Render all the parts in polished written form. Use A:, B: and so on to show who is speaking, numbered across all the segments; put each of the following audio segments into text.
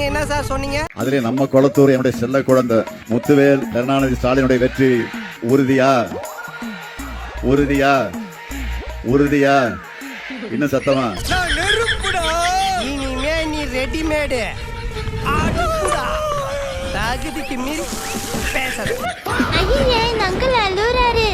A: நீங்க என்ன சார் சொன்னீங்க?
B: அதிலே நம்ம கொளத்தூர் என்னுடைய செல்ல குழந்தை முத்துவேல் கருணாநிதி ஸ்டாலினுடைய வெற்றி உறுதியா உறுதியா உறுதியா? இன்னும் சத்தமா?
A: இனிமே நீ ரெடிமேடு தகுதிக்கு மீறி பேசுற.
C: ஐயே இந்த அங்கிள் அழுறாரு.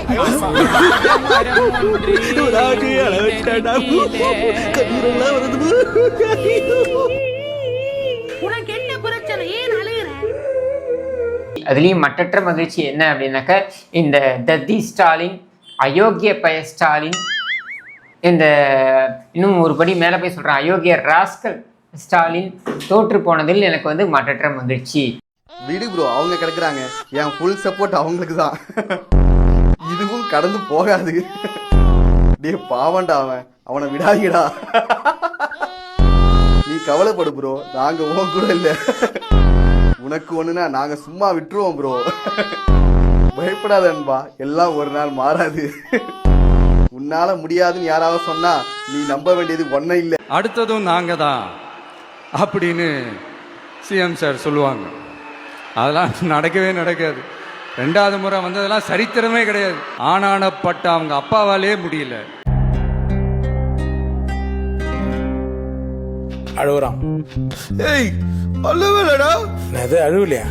D: உனக்கு என்ன பிரச்சனை? ஏன் அழுகிற?
E: அதுலேயும் மற்றற்ற மகிழ்ச்சி என்ன அப்படின்னாக்க, இந்த தத்தி ஸ்டாலின், அயோக்கிய பய ஸ்டாலின், இந்த இன்னும் ஒரு படி மேலே போய் சொல்கிறேன், அயோக்கிய ராஸ்கல் ஸ்டாலின் தோற்று போனதில் எனக்கு வந்து மற்றற்ற மகிழ்ச்சி.
F: விடு ப்ரோ, அவங்க கிடக்குறாங்க. என் ஃபுல் சப்போர்ட் அவங்களுக்கு தான். இதுவும் கடந்து போகாது. டே பாவண்டா, அவனை விடாதீங்கடா. நீ கவலைப்படு ப்ரோ, நாங்க உன் கூட இல்ல. உனக்கு ஒண்ணுனா நாங்க சும்மா விட்டுருவோம் ப்ரோ. பயப்படாத அன்பா, எல்லாம் ஒரு நாள் மாறாது. உன்னால முடியாதுன்னு யாராவது சொன்னா நீ நம்ப வேண்டியது ஒன்னும் இல்ல.
G: அடுத்ததும் நாங்க தான் அப்படின்னு சிஎம் சார் சொல்லுவாங்க. அதெல்லாம் நடக்கவே நடக்காது. 2வது முறை வந்ததெல்லாம் சரித்திரமே கிடையாது. ஆனானப்பட்ட அவங்க அப்பாவாலே முடியல.
H: அழுகுறான். ஏய் அழுவலடா. அது அழுவலையா?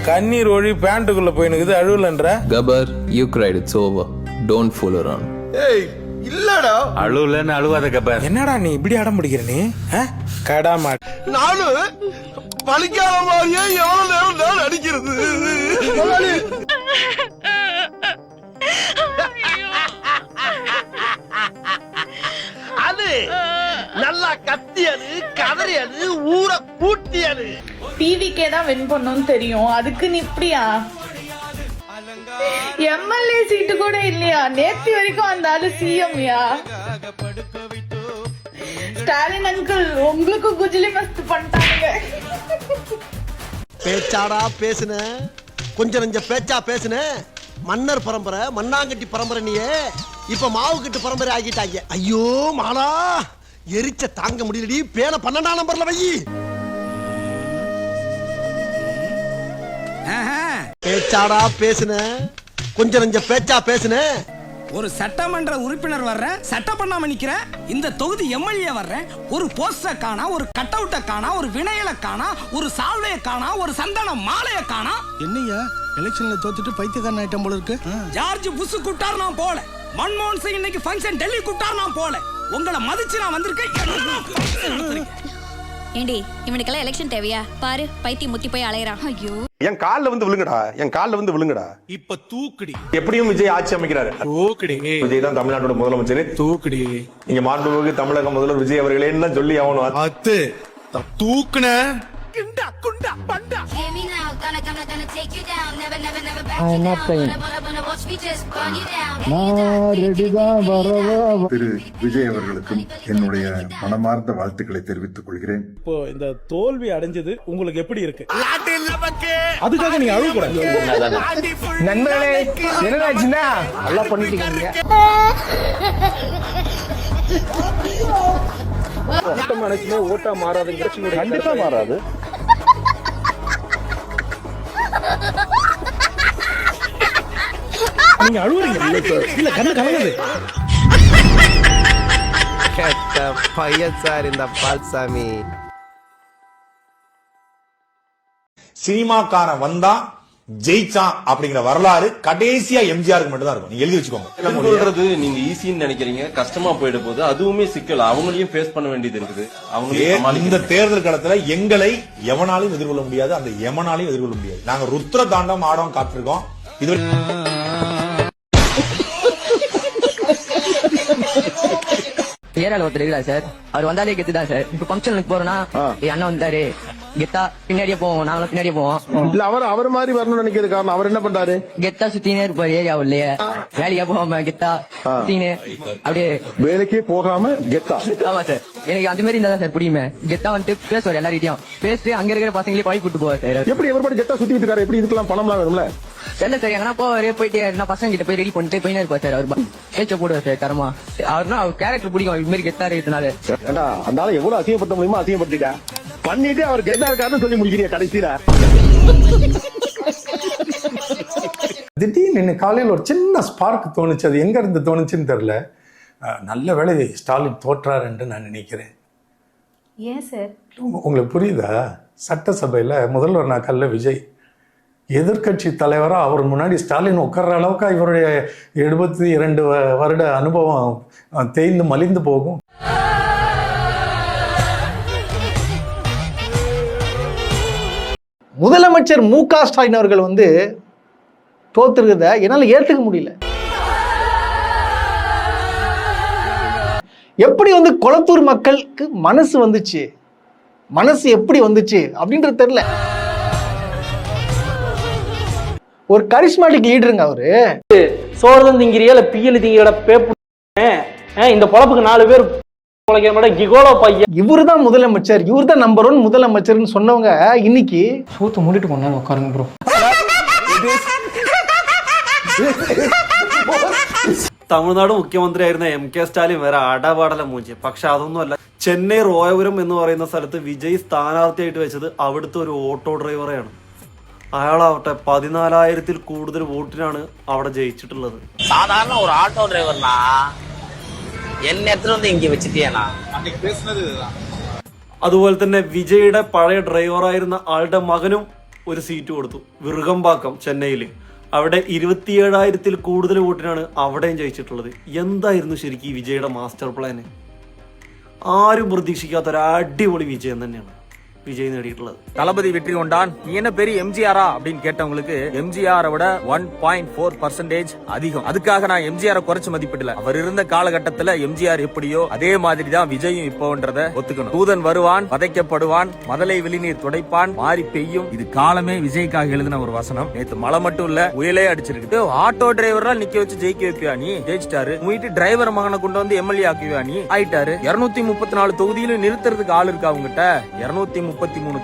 H: கண்ணீர் ஒழி பேண்ட்டுக்குள்ள போயினுக்குது, அழுவலன்ற.
I: கபர், you cried, it's over. Don't fool around.
H: ஏய் இல்லடா. அழுவலன்னு அழுவாத கபர். என்னடா நீ இப்படி அடம் பிடிக்கிற நீ? கடாமா. நானும் பழிக்காத மாதிரியே எவ்வளவு நேரம் நான் அடிக்கிறது.
A: அது நல்லா கத்தியது, கதறியது, ஊர கூட்டியது.
D: டிவிக்கே தான் வின் பண்ணணும்னு தெரியும், அதுக்கு நீ இப்படியா? எம்எல்ஏ சீட்டு கூட இல்லையா? நேத்து வரைக்கும் அந்த ஆளு சிஎம்யா. ஸ்டாலின் அங்கிள் உங்களுக்கு குஜிலி மஸ்து பண்ணிட்டாங்க.
A: பேச்சாடா பேசுன, கொஞ்சம் நெஞ்ச பேச்சா பேசுன. மன்னர் பரம்பரை, மண்ணாங்கட்டி பரம்பரை, நீயே இப்ப மாவு கட்டு பரம்பரை ஆகிட்டாங்க. ஐயோ மாலா, எரிச்ச தாங்க முடியலடி. பேன 12ஆம் நம்பர்ல வை. பேச்சாடா பேசுன, கொஞ்சம் நெஞ்ச பேச்சா பேசுன.
J: ஒரு சட்டமன்ற உறுப்பினர் வர்ற, சட்டம் பண்ணாம நிக்கிற. இந்த தொகுதி எம்எல்ஏ வர்ற, ஒரு போஸ்டர் காணா, ஒரு கட் அவுட்ட காணா, ஒரு வினையில காணா, ஒரு சால்வைய காணா, ஒரு சந்தன மாலைய காணா.
A: என்னையா எலெக்ஷன்ல தோத்துட்டு பைத்தியக்காரன் ஐட்டம் போல இருக்கு.
J: ஜார்ஜ் புஷ் கூப்பிட்டார், நான் போல. மன்மோகன் சிங் இன்னைக்கு ஃபங்க்ஷன் டெல்லி கூப்பிட்டார், நான் போல. உங்களை மதிச்சு நான் வந்திருக்கேன்.
C: ஏண்டி இவனுக்கெல்லாம் எலெக்ஷன் தேவையா? பாரு பைத்தியம் முத்தி போய் அலையறான். ஐயோ
H: என் கால்ல வந்து விழுங்கடா, என் கால்ல வந்து விழுங்கடா. இப்ப தூக்குடி. எப்படியும் விஜய் ஆட்சி அமைக்கிறாரு. தூக்குடி. விஜய் தான் தமிழ்நாட்டோட முதலமைச்சர். தூக்குடி. நீங்க மாண்புமிகு தமிழக முதல்வர் விஜய் அவர்களே தான் சொல்லி ஆகணும். அத்து தூக்குன குண்டா குண்டா பண்டா.
B: திரு விஜய் அவர்களுக்கும் என்னுடைய மனமார்ந்த வாழ்த்துக்களை தெரிவித்துக் கொள்கிறேன்.
H: இப்போ இந்த தோல்வி அடைஞ்சது உங்களுக்கு எப்படி இருக்கு? அதுக்காக நீங்க அழுகக்கூடாது.
A: நண்பர்களே, என்னடாச்சுன்னா நல்லா பண்ணிட்டீங்க.
H: ஓட்டா மாறாதுங்கிற கண்டிப்பா மாறாது. நீங்க அழுவுறீங்க இல்ல, கண்ணு கலங்குது.
A: கேட்ட பையன் சார் இந்த பால்சாமி.
K: சினிமாக்காரன் வந்தா ஜெயிச்சான் அப்படிங்கிற வரலாறு கடைசியா எம்ஜிஆருக்கு மட்டும் தான் இருக்கும். நீங்க எழுதி வச்சுக்கோங்க.
L: சொல்றது நீங்க ஈஸின்னு நினைக்கிறீங்க, கஷ்டமா போயிட போது. அதுவுமே சிக்கல், அவங்களையும் ஃபேஸ் பண்ண வேண்டியது இருக்குது. அவங்க
K: இந்த தேர்தல் களத்துல எங்களை எவனாலையும் எதிர்கொள்ள முடியாது, அந்த எவனாலையும் எதிர்கொள்ள முடியாது. நாங்க ருத்ர தாண்டம் ஆடம் காத்திருக்கோம். இது
E: ஏரியால ஒருத்தர் இருக்கா சார், அவர் வந்தாலே கெத்து தான் சார். இப்ப ஃபங்க்ஷனுக்கு போறோம்னா என் அண்ணன் வந்தாரு கெத்தா பின்னாடியே போவோம், நாங்களும் பின்னாடியே போவோம்.
H: இல்ல அவர் மாதிரி வரணும்னு நினைக்கிறது காரணம் அவர் என்ன பண்றாரு?
E: கெத்தா சுத்தினே இருப்பாரு ஏரியா உள்ளே. வேலைக்கா போகாம கெத்தா சுத்தினே அப்படியே.
H: வேலைக்கே போகாம கெத்தா?
E: ஆமா சார், எனக்கு அந்த மாதிரி இருந்தா சார் பிடிக்குமே. கெத்தா வந்துட்டு பேசுவார், எல்லார்கிட்டயும் பேசி அங்க இருக்கிற பசங்களே பழி கூட்டு போவார் சார்.
H: எப்படி எவர்பாடி கெத்தா சுத்திட்டு இருக்காரு? எப்படி இதுக்கெல்லாம் பணம்லாம் வேணும்ல?
E: தெரியல சார், எங்கன்னா போவாரு, போயிட்டு என்ன பசங்க கிட்ட போய் ரெடி பண்ணிட்டு போயினே இருப்பார் சார். அவர் பேச்ச போடுவார் சார் தரமா. அவர்னா அவர் கேரக்டர் பிடிக்கும், இது மாதிரி கெத்தா இருக்கிறதுனால.
H: அந்த ஆளை எவ்வளவு அசிங்கப்படுத்த முடியுமோ அசிங்கப்படுத்திட்டேன். பண்ணிட்டு அவருக்கு என்ன இருக்காருன்னு சொல்லி முடிக்கிறீங்க கடைசியில.
K: திடீர்னு காலையில் ஒரு சின்ன ஸ்பார்க் தோணுச்சு. அது எங்க இருந்து தோணுச்சுன்னு தெரியல. நல்ல வேளை ஸ்டாலின் தோற்றார் என்று நான் நினைக்கிறேன்.
D: ஏன் சார்?
K: உங்களுக்கு புரியுதா? சட்டசபையில முதல்வர் நாக்கல்ல விஜய் எதிர்கட்சி தலைவரா அவர் முன்னாடி ஸ்டாலின் உட்கார்ற அளவுக்கு இவருடைய 72 வருட அனுபவம் தேய்ந்து மலிந்து போகும்.
A: முதலமைச்சர் மு.க. ஸ்டாலின் அவர்கள் தோத்துருக்கிறத என்னால ஏற்றுக்க முடியல. எப்படி கொளத்தூர் மக்களுக்கு மனசு வந்துச்சு, மனசு எப்படி வந்துச்சு அப்படின்றது தெரியல. ஒரு கரிஸ்மாட்டிக் லீடருங்க அவரு.
J: சோறு திங்கிறியா இல்ல பியல் திங்கிற பேப்பு இந்த பொழப்புக்கு 4 பேர்
A: இவரு தான் முதலமைச்சர், இவர் தான் நம்பர் 1 முதலமைச்சர்னு சொன்னவங்க இன்னைக்கு
J: சூத்து மூடிட்டு கொண்டா உட்காருங்க ப்ரோ.
L: തമിഴ്നാട് മുഖ്യമന്ത്രിയായിരുന്ന എം.കെ. സ്റ്റാലിൻ വരെ അടപാടല മൂഞ്ചി. പക്ഷെ അതൊന്നുമല്ല, ചെന്നൈ റോയപുരം എന്ന് പറയുന്ന സ്ഥലത്ത് വിജയ് സ്ഥാനാർത്ഥിയായിട്ട് വെച്ചത് അവിടുത്തെ ഒരു ഓട്ടോ ഡ്രൈവറെയാണ്. അയാളാവട്ടെ 14,000-ൽ കൂടുതൽ വോട്ടിനാണ് അവിടെ ജയിച്ചിട്ടുള്ളത്.
J: സാധാരണ ഒരു ഓട്ടോ ഡ്രൈവർനാ എന്നെ എത്ര ഇങ്ങ വെച്ചിട്ടാ
L: അതുപോലെ തന്നെ വിജയുടെ പഴയ ഡ്രൈവറായിരുന്ന ആളുടെ മകനും ഒരു സീറ്റ് കൊടുത്തു, വിറുകമ്പാക്കം, ചെന്നൈയില്. അവിടെ 27,000-ൽ കൂടുതൽ വോട്ടിനാണ് അവിടെയും ജയിച്ചിട്ടുള്ളത്. എന്തായിരുന്നു ശരിക്കും ഈ വിജയുടെ മാസ്റ്റർ പ്ലാന്? ആരും പ്രതീക്ഷിക്കാത്ത ഒരു അടിപൊളി വിജയം തന്നെയാണ് விஜய் நேடிட்டுள்ளது.
J: தளபதி வெற்றி கொண்டான், நீ என்ன பெரிய எம்ஜிஆரா அப்படின்னு கேட்டவங்களுக்கு எம்ஜிஆரை விட 1.4% அதிகம். அதுக்காக நான் எம்ஜிஆரை குறைச்சு மதிப்பிடல. அவர் இருந்த காலகட்டத்துல எம்ஜிஆர் எப்படியோ அதே மாதிரி தான் விஜயும் இப்போன்றத ஒத்துக்கணும். தூதன் வருவான், பதைக்கப்படுவான், மதலை வெளிநீர் துடைப்பான், மாறி பெய்யும். இது காலமே விஜய்க்காக எழுதின ஒரு வசனம். நேத்து மழை மட்டும் இல்ல, புயலே அடிச்சிருக்கு. ஆட்டோ டிரைவரா நிக்க வச்சு ஜெயிக்க வைப்பியா நீ? ஜெயிச்சிட்டாரு. உங்க டிரைவர் மகனை கொண்டு வந்து எம்எல்ஏ ஆக்குவியா நீ? ஆயிட்டாரு. 234 தொகுதியிலும் நிறுத்துறதுக்கு ஆள் இருக்கா அவங்ககிட்ட? 233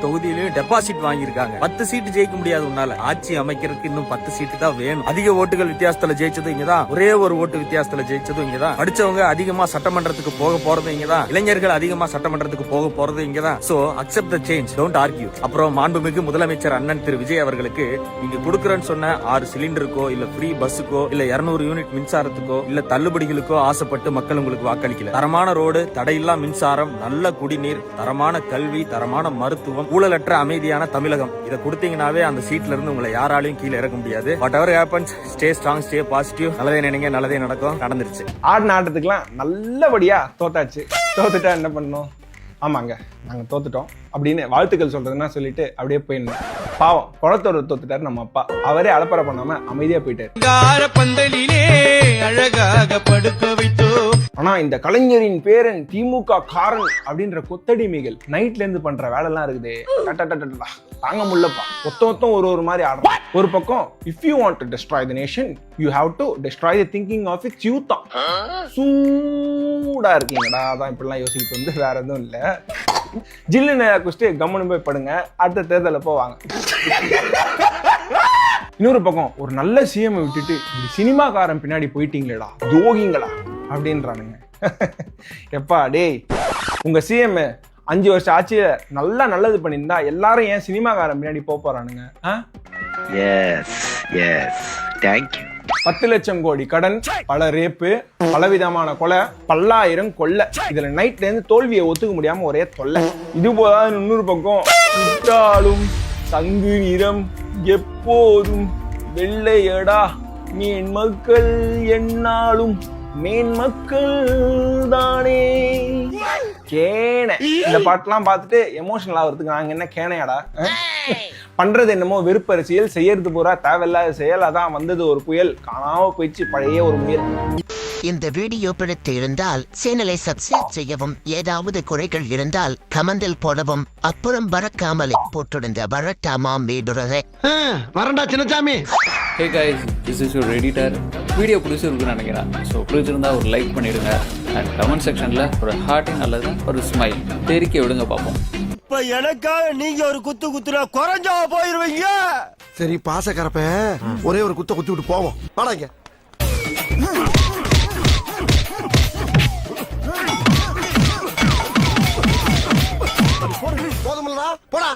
J: தொகுதியிலும் டெபாசிட் வாங்கியிருக்காங்க. 10 சீட்டு ஜெயிக்க முடியாது உன்னால. ஆட்சி அமைக்கிறதுக்கு இன்னும் 10 சீட்டு தான் வேணும். அதிக ஓட்டுகள் வித்தியாசத்துல ஜெயிச்சதும் இங்கதான், ஒரே ஒரு ஓட்டு வித்தியாசத்துல ஜெயிச்சதும் இங்கதான். படிச்சவங்க அதிகமா சட்டமன்றத்துக்கு போக போறதும் இங்கதான், இளைஞர்கள் அதிகமா சட்டமன்றத்துக்கு போக போறது இங்கதான். So accept the change, don't argue. அப்புறம் மாண்புமிகு முதலமைச்சர் அண்ணன் திரு விஜய் அவர்களுக்கு நீங்க கொடுக்கறேன்னு சொன்ன 6 சிலிண்டருக்கோ இல்ல ஃப்ரீ பஸ்ஸுக்கோ இல்ல 200 யூனிட் மின்சாரத்துக்கோ இல்ல தள்ளுபடிகளுக்கோ ஆசைப்பட்டு மக்கள் உங்களுக்கு வாக்களிக்கல. தரமான ரோடு, தடையில்லா மின்சாரம், நல்ல குடிநீர், தரமான கல்வி, தரமான மருத்துவம், ஊழலற்ற அமைதியான தமிழகம், இதை கொடுத்தீங்கன்னாவே அந்த சீட்ல இருந்து உங்களை யாராலையும் கீழே இறக்க முடியாது. What ever happens, stay strong, stay positive. நல்லதே நினைங்க, நல்லதே நடக்கும். நடந்துருச்சு.
F: ஆடின ஆட்டத்துக்குலாம் நல்லபடியா தோத்தாச்சு. தோத்துட்டா என்ன பண்ணணும்? ஆமாங்க, நாங்கள் தோத்துட்டோம் அப்படின்னு வாழ்த்துக்கள் சொல்றதுன்னா சொல்லிட்டு அப்படியே போயிடணும். பாவம், குளத்தோர் தோத்துட்டாரு நம்ம அப்பா. அவரே அலப்பறை பண்ணாம அமைதியா போயிட்டாரு.
J: பந்தலிலே அழகாக படுக்க வைத்தோ.
F: ஆனா இந்த கலைஞரின் பேரன் திமுக காரன் அப்படின்ற கொத்தடிமைகள் நைட்ல இருந்து பண்ற வேலை எல்லாம் இருக்குது, தாங்க முடியலப்பா. மொத்தம் ஒரு மாதிரி ஆடுறோம். ஒரு பக்கம், if you want to destroy the nation you have to destroy the thinking of its youth. சூடா இருக்கீங்கடா, அதான் இப்படிலாம் யோசிக்கிட்டு வேற எதுவும் இல்ல. ஜில்லுன்னு குஸ்டே கம்முன்னு போய் படுங்க, அடுத்த தேர்தலில் போவாங்க. இன்னொரு பக்கம், ஒரு நல்ல சிஎம் விட்டுட்டு சினிமாக்காரன் பின்னாடி போயிட்டீங்களா யோகிங்களா அப்படின்றானுங்க. எப்பா டேய், உங்க சிஎம் 5 வருஷம் ஆட்சியில நல்லா நல்லது பண்ணியிருந்தா எல்லாரும் ஏன் சினிமாக்காரன் பின்னாடி போறானுங்க? 10 லட்சம் கோடி கடன், பல ரேப்பு, பலவிதமான கொலை, பல்லாயிரம் கொள்ளை. இதுல நைட்ல இருந்து தோல்வியை ஒத்துக்க முடியாம ஒரே தொல்லை. இது போல இன்னொரு பக்கம், விட்டாலும் சங்கு நிறம் எப்போதும் வெள்ளையடா, மீன் மக்கள் என்னாலும் மேன் மக்கள் தானே. கேனை இந்த பாட்டெல்லாம் பார்த்துட்டு எமோஷனல் ஆகிறதுக்கு நாங்க என்ன கேனையாடா? பண்றது என்னமோ வெறுப்பரசியல், செய்யறது பூரா தேவையில்லாத செயல். அதான் வந்தது ஒரு புயல், காணாம போயிடுச்சு பழைய ஒரு முயல்.
M: இந்த வீடியோ பிடித்து இருந்தால் சேனலை சப்ஸ்கிரைப் செய்யவும், ஏதாவது குறைகள் இருந்தால் கமெண்டில் போடவும், அப்புறம் பறக்காமலே போட்டிருந்த வரட்டாமாம் வீடுறதே.
A: வரண்டா Chinnasamy.
I: Hey guys, this is your editor. Video பிடிச்சிருக்குன்னு நினைக்கிறேன். ஸோ பிடிச்சிருந்தா ஒரு லைக் பண்ணிடுங்க அண்ட் கமெண்ட் செக்ஷனில் ஒரு ஹார்ட்டிங் அல்லது ஒரு ஸ்மைல் தெரிக்க விடுங்க பார்ப்போம்.
J: இப்ப எனக்காக நீங்க ஒரு குத்துனா குறைஞ்சா போயிருவீங்க.
A: சரி, பாசக்கரப்ப ஒரே ஒரு குத்தி விட்டு போவோம். வாடாங்க. போதும். விரோதம் இல்லடா போடா